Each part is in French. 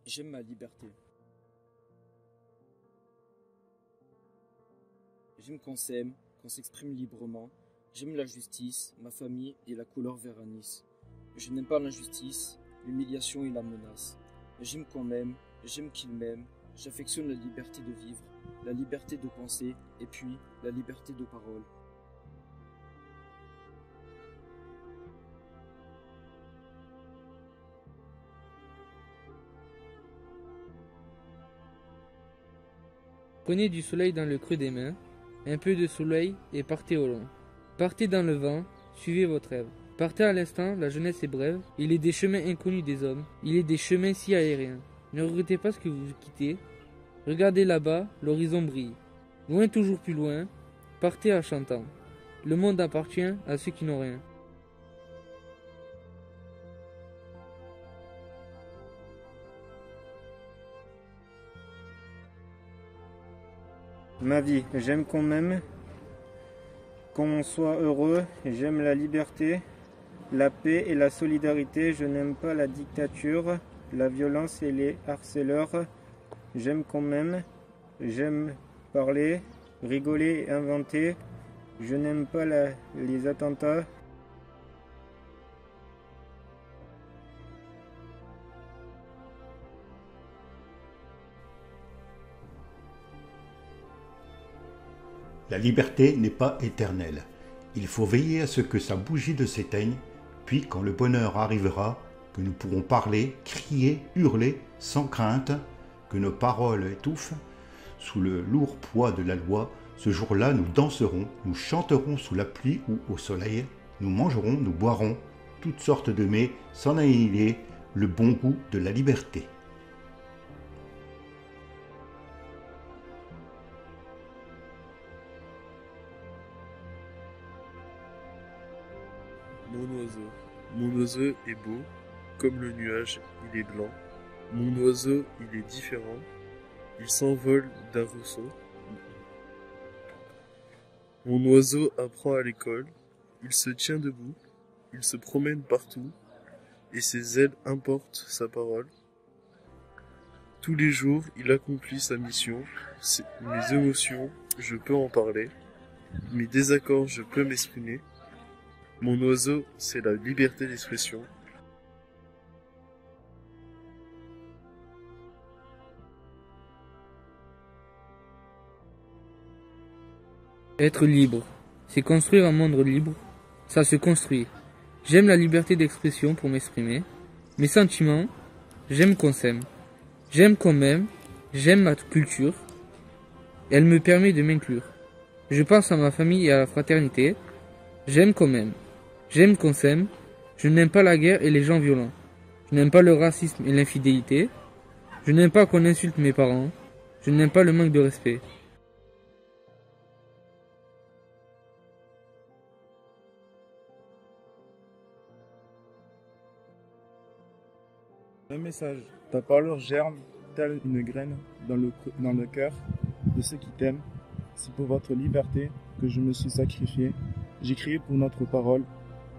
J'aime ma liberté. J'aime qu'on s'aime, qu'on s'exprime librement. J'aime la justice, ma famille et la couleur vert anis. Je n'aime pas l'injustice, l'humiliation et la menace. J'aime qu'on m'aime, j'aime qu'il m'aime. J'affectionne la liberté de vivre, la liberté de penser et puis la liberté de parole. Prenez du soleil dans le creux des mains, un peu de soleil et partez au loin. Partez dans le vent, suivez votre rêve. Partez à l'instant, la jeunesse est brève, il est des chemins inconnus des hommes, il est des chemins si aériens. Ne regrettez pas ce que vous quittez, regardez là-bas, l'horizon brille. Loin, toujours plus loin, partez en chantant. Le monde appartient à ceux qui n'ont rien. Ma vie, j'aime qu'on m'aime, qu'on soit heureux, j'aime la liberté, la paix et la solidarité, je n'aime pas la dictature, la violence et les harceleurs, j'aime qu'on m'aime, j'aime parler, rigoler et inventer, je n'aime pas les attentats. La liberté n'est pas éternelle. Il faut veiller à ce que sa bougie ne s'éteigne, puis quand le bonheur arrivera, que nous pourrons parler, crier, hurler, sans crainte, que nos paroles étouffent, sous le lourd poids de la loi, ce jour-là nous danserons, nous chanterons sous la pluie ou au soleil, nous mangerons, nous boirons, toutes sortes de mets, sans annihiler le bon goût de la liberté. Mon oiseau. Mon oiseau est beau, comme le nuage, il est blanc. Mon oiseau, il est différent. Il s'envole d'un roseau. Mon oiseau apprend à l'école. Il se tient debout. Il se promène partout. Et ses ailes importent sa parole. Tous les jours, il accomplit sa mission. Mes émotions, je peux en parler. Mes désaccords, je peux m'exprimer. Mon oiseau, c'est la liberté d'expression. Être libre, c'est construire un monde libre, ça se construit. J'aime la liberté d'expression pour m'exprimer. Mes sentiments, j'aime qu'on s'aime. J'aime qu'on m'aime, j'aime ma culture. Elle me permet de m'inclure. Je pense à ma famille et à la fraternité. J'aime qu'on m'aime. J'aime qu'on s'aime. Je n'aime pas la guerre et les gens violents. Je n'aime pas le racisme et l'infidélité. Je n'aime pas qu'on insulte mes parents. Je n'aime pas le manque de respect. Un message. Ta parole germe, telle une graine, dans le cœur de ceux qui t'aiment. C'est pour votre liberté que je me suis sacrifié. J'ai crié pour notre parole.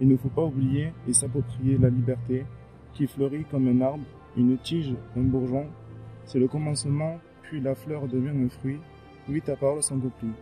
Il ne faut pas oublier et s'approprier la liberté qui fleurit comme un arbre, une tige, un bourgeon. C'est le commencement, puis la fleur devient un fruit. Oui, ta parole s'accomplit.